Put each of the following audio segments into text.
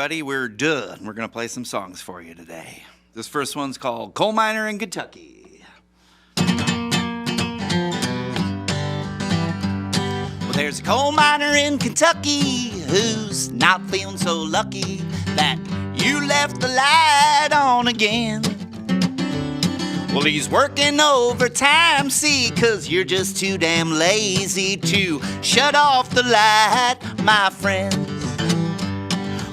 everybody. We're Deux, and we're going to play some songs for you today. This first one's called Coal Miner in Kentucky. Well, there's a coal miner in Kentucky who's not feeling so lucky that you left the light on again. Well, he's working overtime, see, 'cause you're just too damn lazy to shut off the light, my friend.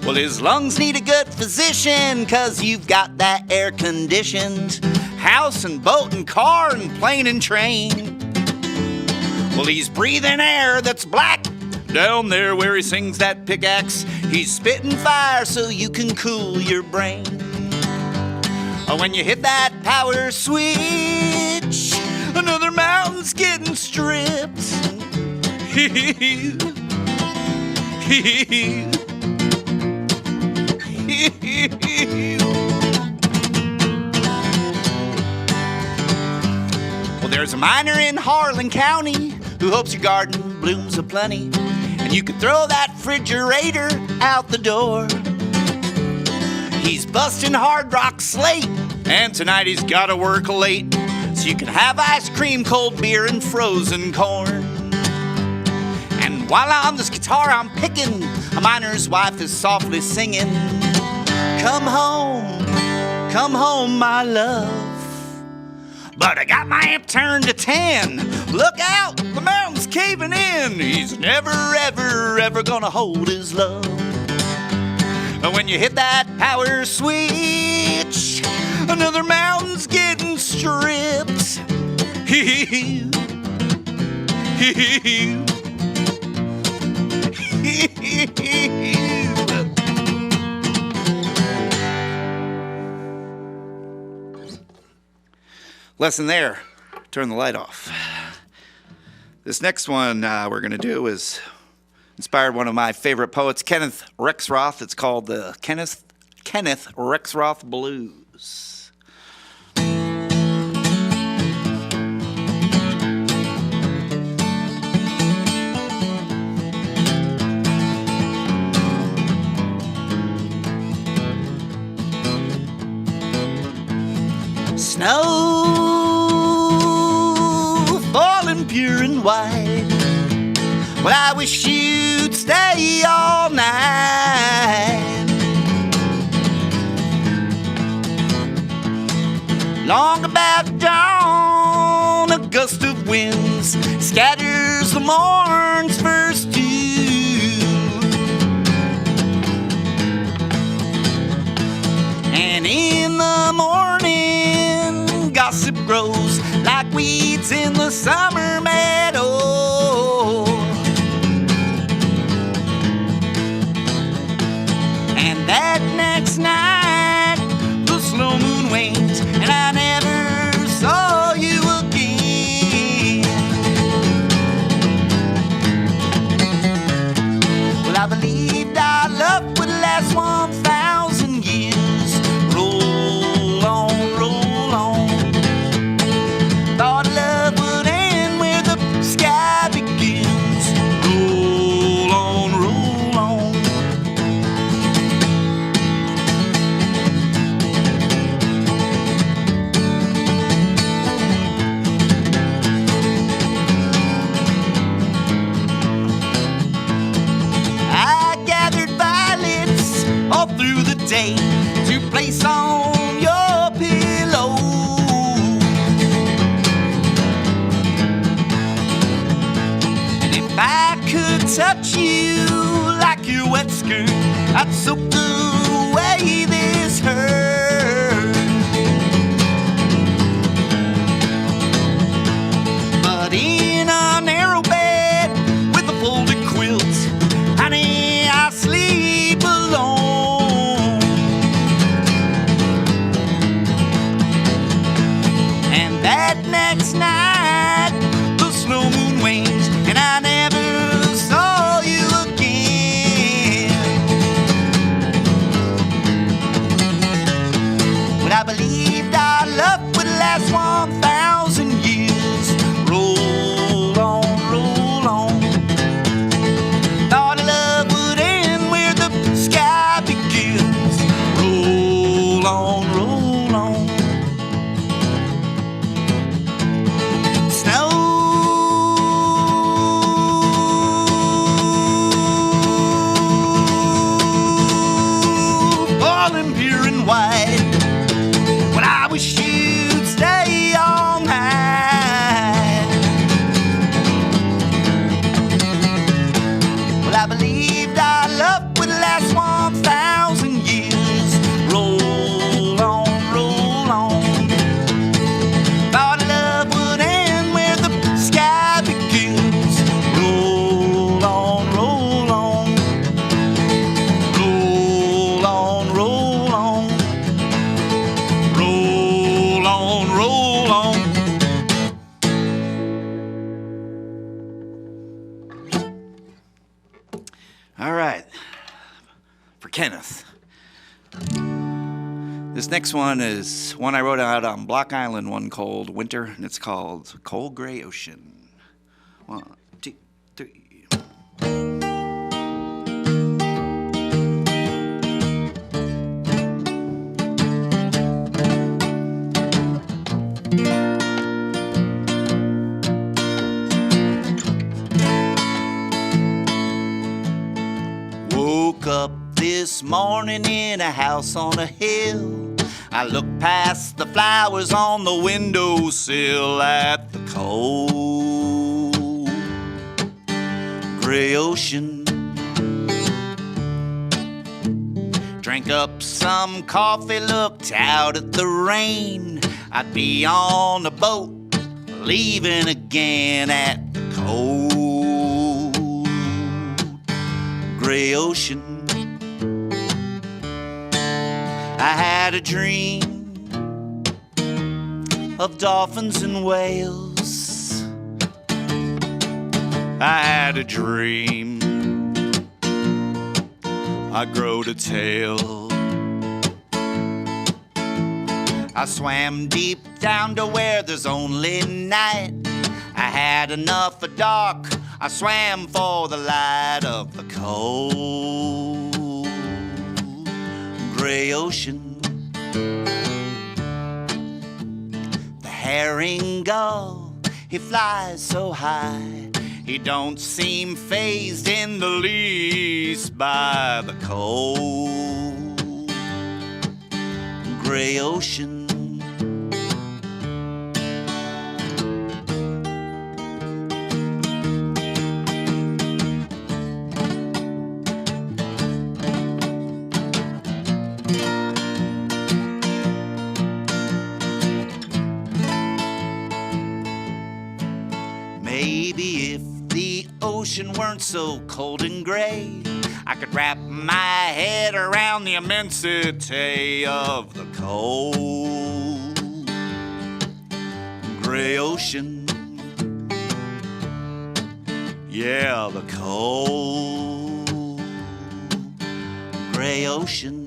Well, his lungs need a good physician, 'cause you've got that air-conditioned house and boat and car and plane and train. Well, he's breathing air that's black down there where he sings that pickaxe. He's spitting fire so you can cool your brain. When you hit that power switch, another mountain's getting stripped. Well, there's a miner in Harlan County who hopes your garden blooms aplenty, and you can throw that refrigerator out the door. He's busting hard rock slate, and tonight he's gotta work late, so you can have ice cream, cold beer, and frozen corn. And while on this guitar I'm picking, a miner's wife is softly singing, come home, my love. But I got my amp turned to 10. Look out, the mountain's caving in. He's never, ever, ever gonna hold his love. When you hit that power switch, another mountain's getting stripped. Lesson there, turn the light off. This next one we're going to do is inspired one of my favorite poets, Kenneth Rexroth. It's called the Kenneth Rexroth Blues. Snow falling pure and white. Well, I wish you'd stay all night. Long about dawn, a gust of winds scatters the morn's first dew. And in the morning, gossip grows like weeds in the summer meadow. And that next night, the slow moon waned, and I never saw you again. Well, I believed our love would last 1,000 years. Roll on, roll on. Thought love would end where the sky begins. Roll on, roll on. I gathered violets all through the day to place on your pillow. And if I could touch you like your wet skirt, I'd soak away this hurt. But in a narrow bed with a folded quilt, honey, I sleep alone. And that next night, the slow moon waned, and I never saw you again. clear and white. Well, I wish you'd stay all night. Well, I believed our love would last 1,000 years. Roll on, roll on. Thought love would end where the sky begins. Roll on, roll on. Roll on, roll on. Roll on, roll on. All right, for Kenneth. This next one is one I wrote out on Block Island one cold winter, and it's called Cold Gray Ocean. 1, 2, 3. Woke up this morning in a house on a hill. I looked past the flowers on the windowsill at the cold gray ocean. Drank up some coffee, looked out at the rain. I'd be on a boat, leaving again at the cold gray ocean. I had a dream of dolphins and whales. I had a dream I growed a tail. I swam deep down to where there's only night. I had enough of dark. I swam for the light of the cold gray ocean. The herring gull, he flies so high, he don't seem fazed in the least by the cold gray ocean. Maybe if the ocean weren't so cold and gray, I could wrap my head around the immensity of the cold gray ocean. Yeah, the cold gray ocean.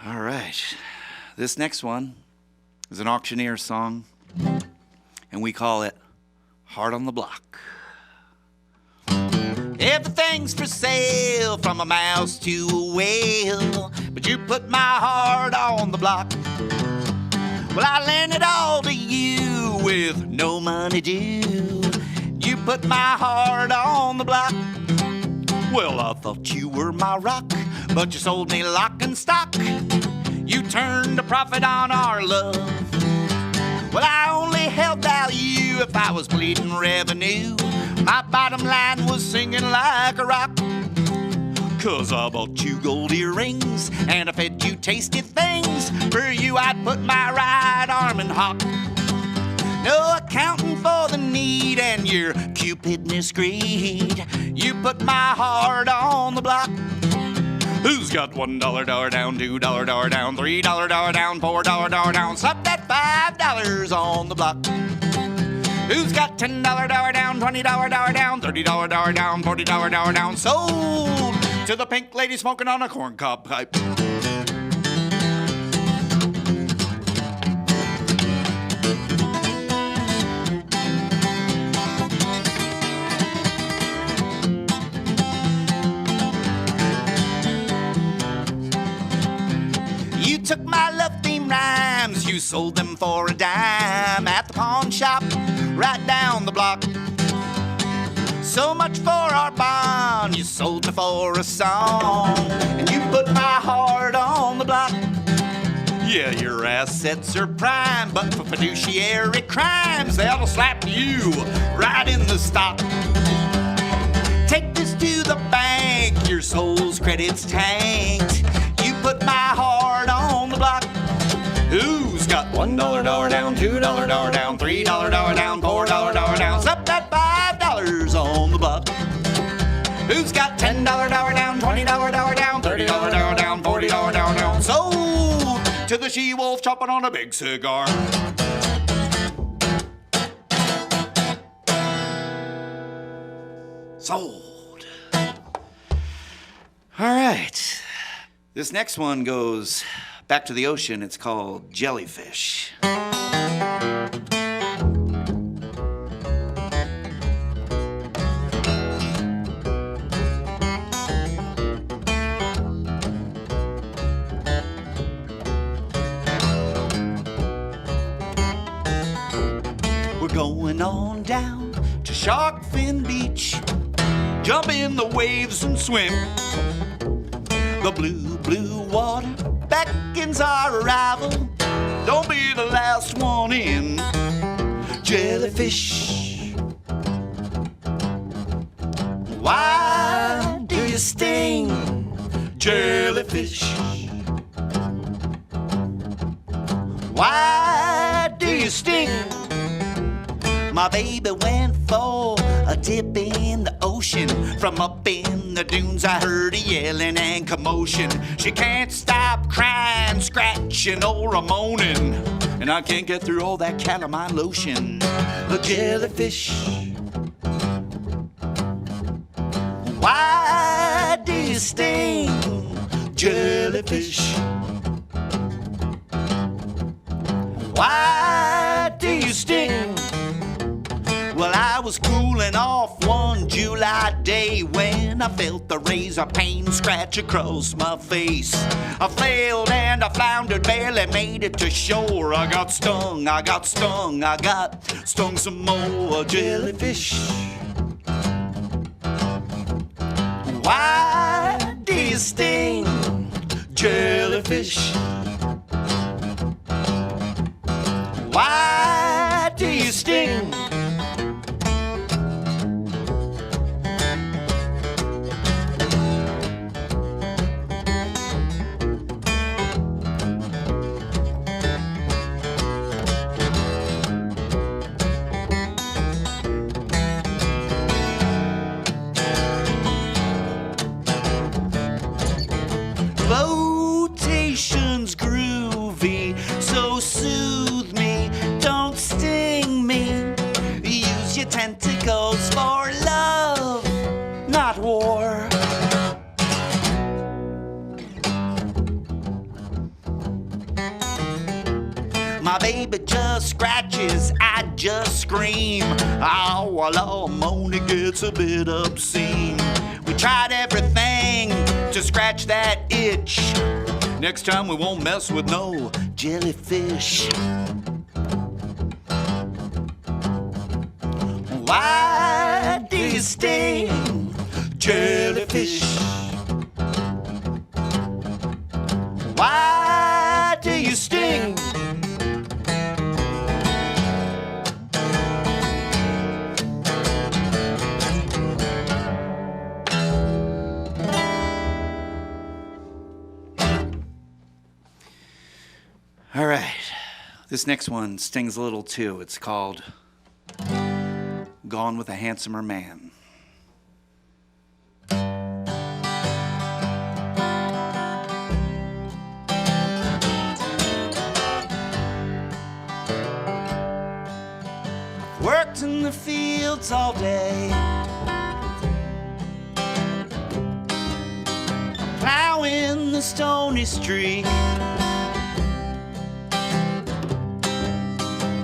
All right, this next one is an auctioneer song, and we call it Heart on the Block. Everything's for sale, from a mouse to a whale, but you put my heart on the block. Well, I lend it all to you with no money due. You put my heart on the block. Well, I thought you were my rock, but you sold me lock and stock. You turned a profit on our love. Well, I only held value if I was bleeding revenue. My bottom line was singing like a rock. 'Cause I bought you gold earrings and I fed you tasty things. For you I'd put my right arm in hock. No accounting for the need and your cupidness greed. You put my heart on the block. Who's got $1 dollar down, $2 dollar down, $3 dollar down, $4 dollar down? Slap that $5 on the block. Who's got $10 dollar down, $20 dollar down, $30 dollar down, $40 dollar down? Sold to the pink lady smoking on a corncob pipe. took my love-themed rhymes, you sold them for a dime at the pawn shop right down the block. So much for our bond, you sold me for a song, and you put my heart on the block. Yeah, your assets are prime, but for fiduciary crimes, they'll slap you right in the stock. Take this to the bank, your soul's credit's tanked. You put my heart on the block. Who's got $1 dollar down, $2 dollar down, $3 dollar down, $4 dollar down, up at $5 on the block? Who's got $10 dollar down, $20 dollar down, $30 dollar down, $40 dollar down? Sold to the she-wolf chopping on a big cigar. Sold. All right. This next one goes back to the ocean. It's called Jellyfish. We're going on down to Sharkfin Beach. Jump in the waves and swim. The blue, blue water beckons our arrival. Don't be the last one in. Jellyfish, why do you sting? Jellyfish, why do you sting? My baby went for a dip in the ocean. From up in the dunes I heard a yelling and commotion. She can't stop crying, scratching, or a-moaning, and I can't get through all that calamine lotion. A jellyfish, why do you sting? Jellyfish, why do you sting? Well, I was cooling off one July day when I felt the razor pain scratch across my face. I flailed and I floundered, barely made it to shore. I got stung, I got stung, I got stung some more. Jellyfish, why do you sting? Jellyfish, why do you sting? Flotation's groovy, so soothe me, don't sting me. Use your tentacles for love, not war. My baby just scratches, I just scream. Oh, well, all moaning gets a bit obscene. We tried everything to scratch that itch. Next time we won't mess with no jellyfish. Why do you sting? Jellyfish, why do you sting? All right, this next one stings a little too. It's called Gone with a Handsomer Man. Worked in the fields all day, plowing the stony streak.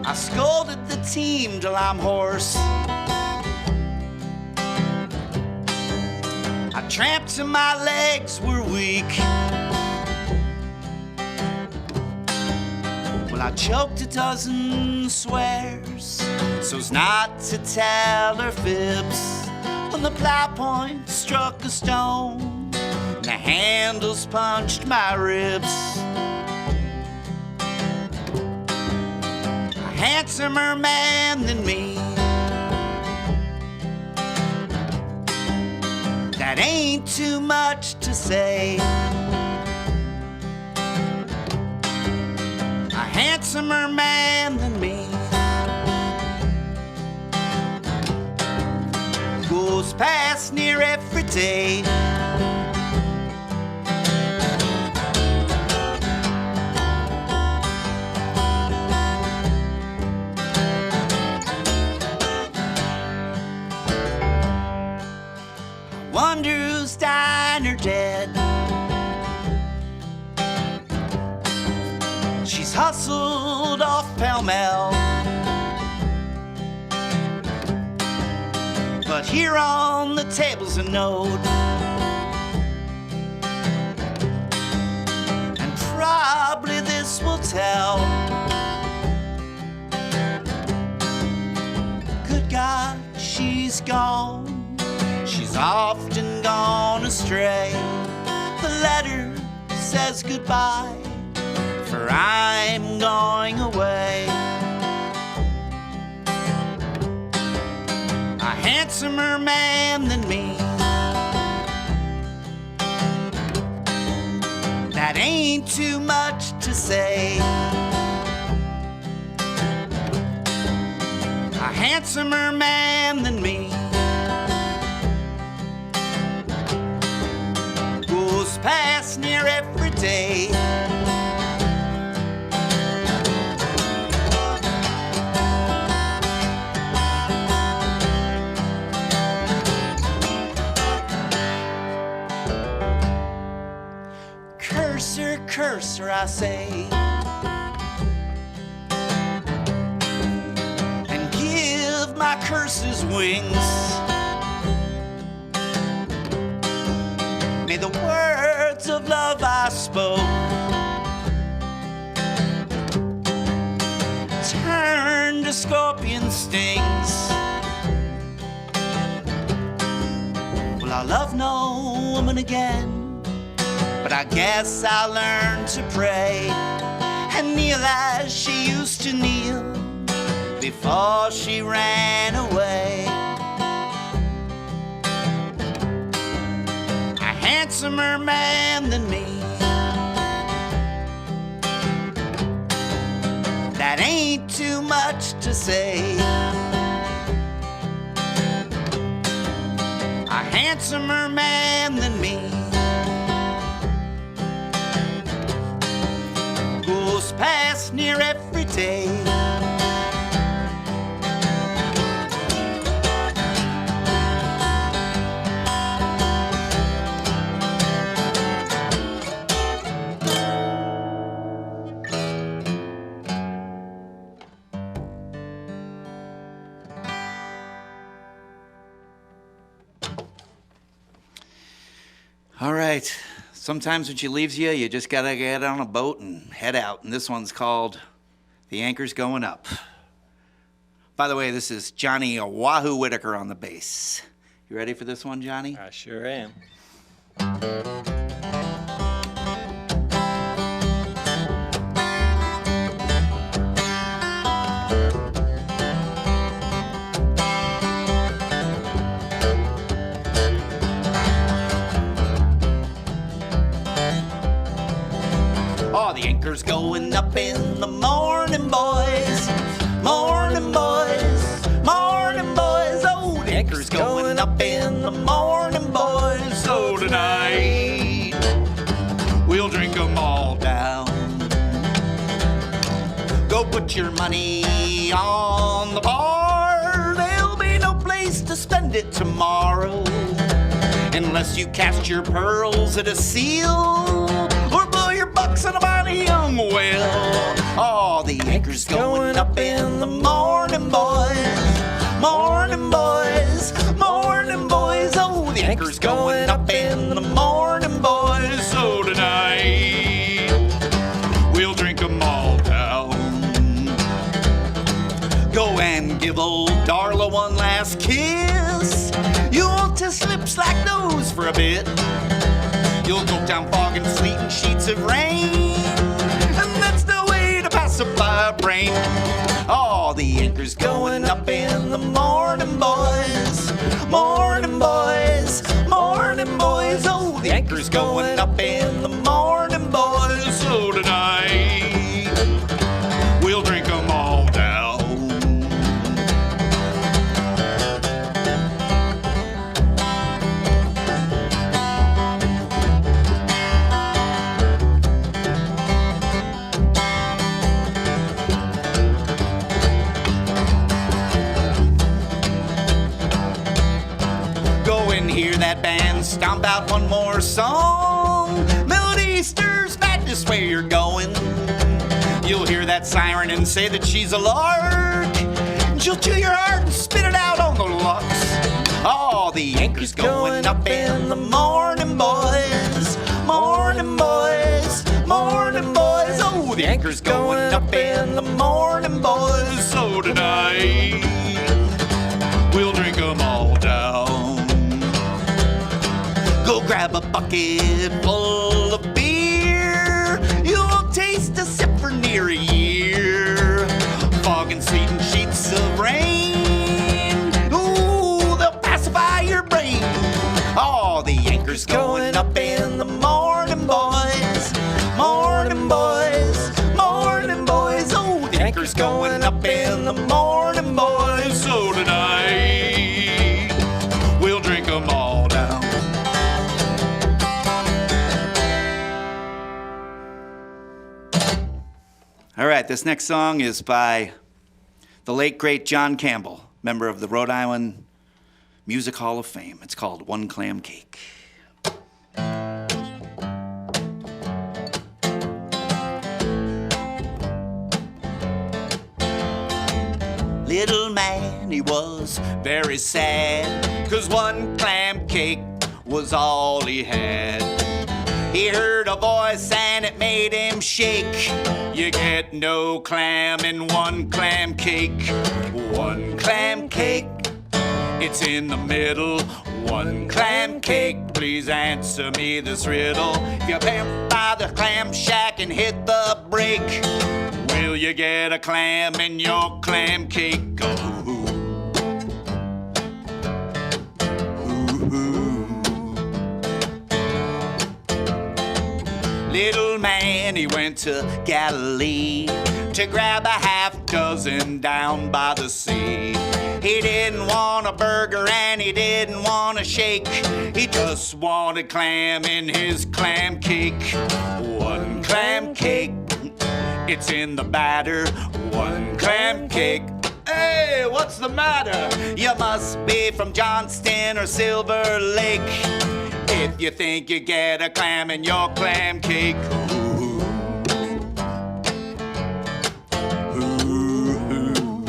I scolded the team till I'm hoarse. I tramped till my legs were weak. Well, I choked a dozen swears so's not to tell her fibs. When the plow point struck a stone and the handles punched my ribs. A handsomer man than me, that ain't too much to say. A handsomer man than me goes past near every day. Wonder who's dying or dead. She's hustled off pell-mell, but here on the table's a note, and probably this will tell. Good God, she's gone. She's often gone astray. The letter says goodbye, for I'm going away. A handsomer man than me, that ain't too much to say. A handsomer man than me goes past near every day. Curse her, I say, and give my curses wings. May the words of love I spoke turn to scorpion stings. Well, I'll love no woman again, but I guess I'll learn to pray and kneel as she used to kneel before she ran away. A handsomer man than me, that ain't too much to say. A handsomer man than me goes past near every day. All right. Sometimes when she leaves you, you just gotta get on a boat and head out. And this one's called The Anchor's Going Up. By the way, this is Johnny Wahoo Whitaker on the bass. You ready for this one, Johnny? I sure am. Oh, the anchor's going up in the morning, boys. Morning, boys. Morning, boys. Oh, the anchor's going up in the morning, boys. So tonight, we'll drink 'em all down. Go put your money on the bar. There'll be no place to spend it tomorrow, unless you cast your pearls at a seal or blow your bucks on a mighty young whale. Oh, the anchor's going up in the morning, boys. Morning, boys. Morning, boys. Oh, the anchor's going up in the morning, boys. So tonight, we'll drink 'em all down. slips like those for a bit. You'll go down fog and sleet and sheets of rain, and that's the way to pass a by brain. Oh, the anchor's going up in the morning, boys. Morning, boys. Morning, boys. Oh, the anchor's going up in the morning, boys. So tonight, we'll drink 'em all down. Hear that band stomp out one more song. Melody stirs madness where you're going. You'll hear that siren and say that she's a lark, and she'll chew your heart and spit it out on the locks. Oh, the anchor's going up in the morning, boys. Morning, boys. Morning, boys. Oh, the anchor's going up in the morning, boys. So tonight, we'll drink 'em all down. Go grab a bucket full of beer. You'll taste a sip for near a year. Fog and sleet and sheets of rain. Ooh, they'll pacify your brain. Oh, the anchor's going up in the morning, boys. Morning, boys. Morning, boys. Oh, the anchor's going up in the morning, boys. So tonight, we'll drink 'em all down. All right, this next song is by the late, great John Campbell, member of the Rhode Island Music Hall of Fame. It's called One Clam Cake. Little man, he was very sad, 'cause one clam cake was all he had. He heard a voice and it made him shake. You get no clam in one clam cake. One clam cake, it's in the middle. One clam cake, please answer me this riddle. If you pimp by the clam shack and hit the brake, will you get a clam in your clam cake? Oh. Little man, he went to Galilee to grab a half dozen down by the sea. He didn't want a burger and he didn't want a shake. He just wanted clam in his clam cake. One clam cake, it's in the batter. One clam cake. Hey, what's the matter? You must be from Johnston or Silver Lake if you think you get a clam in your clam cake. Ooh. Ooh. Ooh.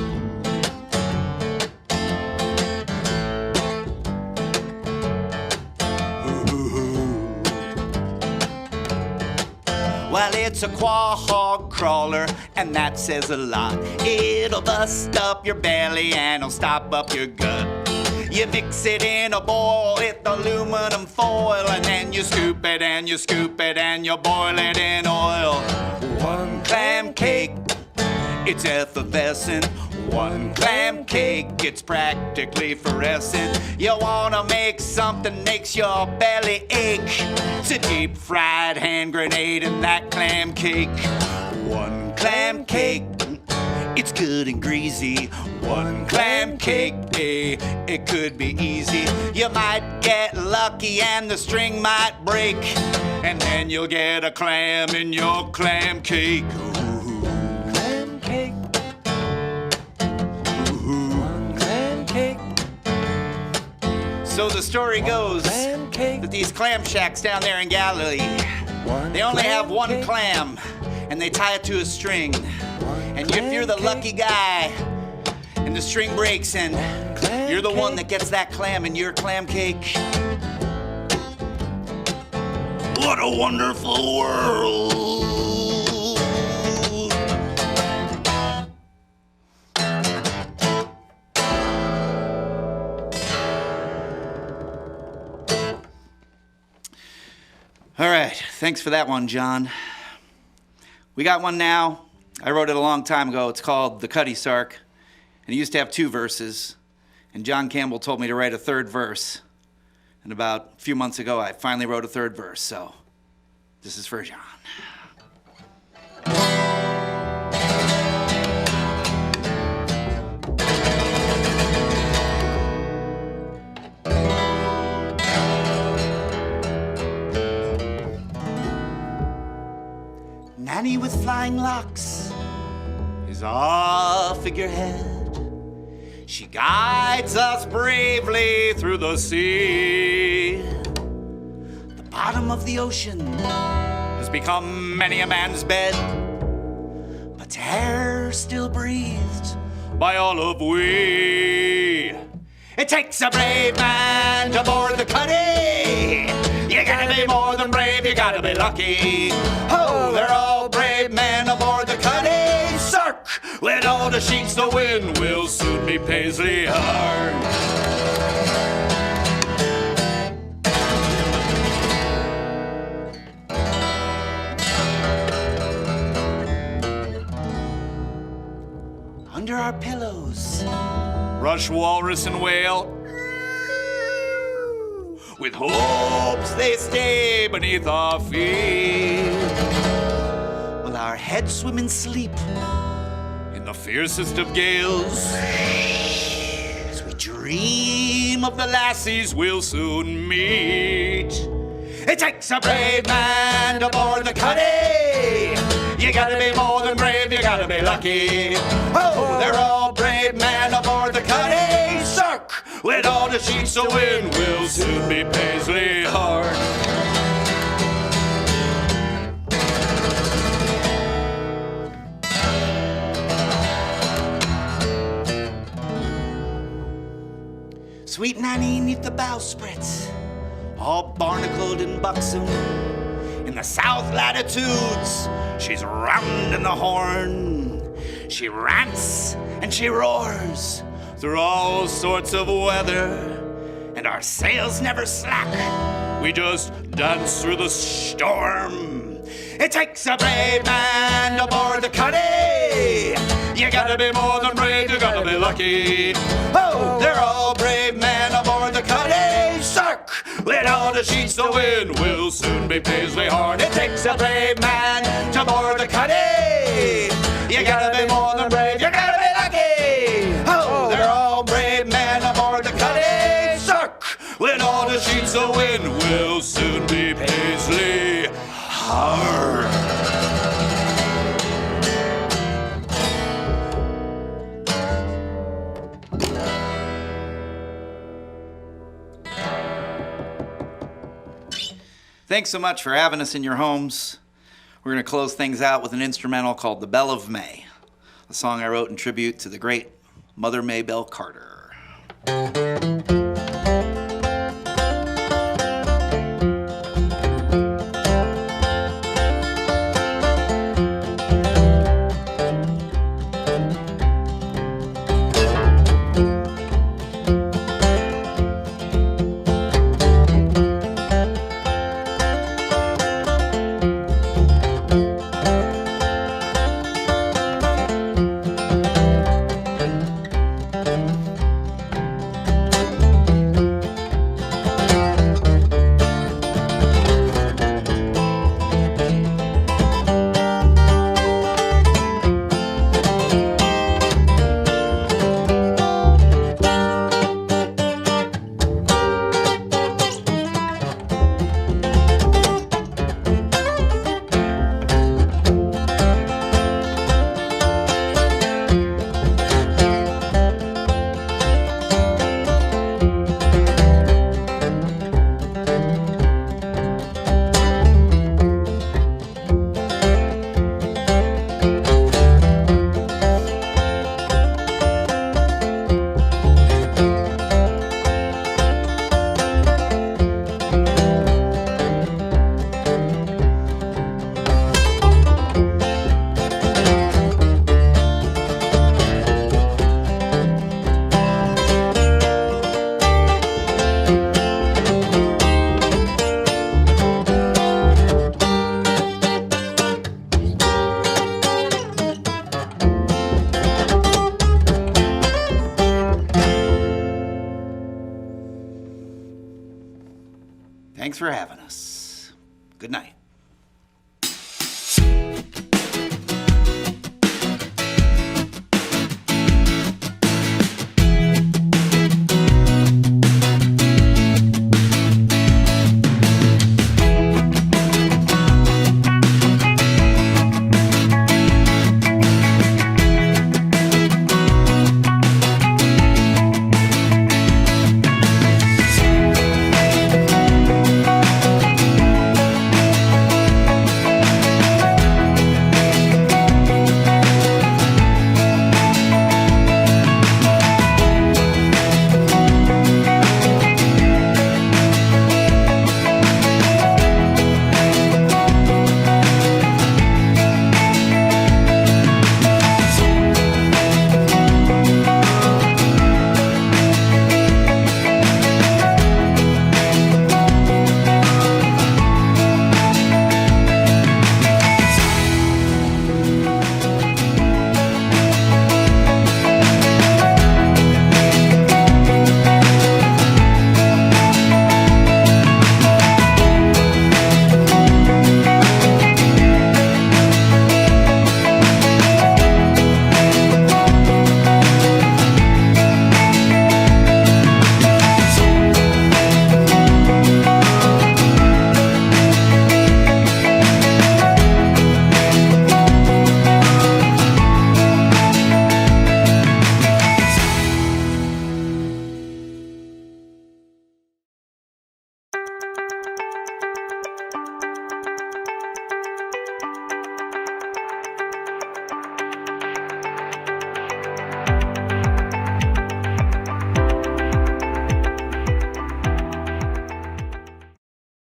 Well, it's a quahog crawler, and that says a lot. It'll bust up your belly and it'll stop up your gut. You mix it in a bowl with aluminum foil, and then you scoop it and you scoop it and you boil it in oil. One clam cake, it's effervescent. One clam cake, it's practically fluorescent. You wanna make something makes your belly ache. It's a deep fried hand grenade in that clam cake. One clam cake, it's good and greasy. One clam cake, it could be easy. You might get lucky and the string might break, and then you'll get a clam in your clam cake. Ooh. Clam cake. Ooh. One clam cake. So the story goes that these clam shacks down there in Galilee, they only have one clam, and they tie it to a string. And if you're the lucky guy and the string breaks and you're the one that gets that clam in your clam cake, what a wonderful world. All right, thanks for that one, John. We got one now. I wrote it a long time ago. It's called The Cuddy Sark, and it used to have 2 verses, and John Campbell told me to write a 3rd verse. And about a few months ago, I finally wrote a 3rd verse, so this is for John. Nanny with flying locks is our figurehead. She guides us bravely through the sea. The bottom of the ocean has become many a man's bed, but air still breathed by all of we. It takes a brave man to board the Cuddy. You gotta be more than brave, you gotta be lucky. Oh, they're all brave men aboard the Cuddy Sark. With all the sheets the wind will soon be Paisley hard. Under our pillows rush walrus and whale. With hopes they stay beneath our feet, while our heads swim in sleep in the fiercest of gales, as we dream of the lassies we'll soon meet. It takes a brave man to board the Cuddy. You gotta be more than brave, you gotta be lucky. Oh, they're all brave men aboard the Cuddy Sark. With all the sheets the wind will soon be Paisley hard. Sweet Nanny neath the bowsprits, all barnacled and buxom. In the south latitudes, she's rounding the horn. She rants and she roars through all sorts of weather, and our sails never slack. We just dance through the storm. It takes a brave man to board the Cuddy. You gotta be more than brave, you gotta be lucky. Oh, they're all brave men aboard the Cuddy Sark. With all the sheets the wind will soon be Paisley hard. It takes a brave man to board the Cuddy. You gotta be more than brave, you gotta be lucky. Oh, they're all brave men aboard the Cuddy Sark. With all the sheets the wind will soon be Paisley hard. Thanks so much for having us in your homes. We're going to close things out with an instrumental called The Belle of May, a song I wrote in tribute to the great Mother Maybelle Carter. Thanks for having us. Good night.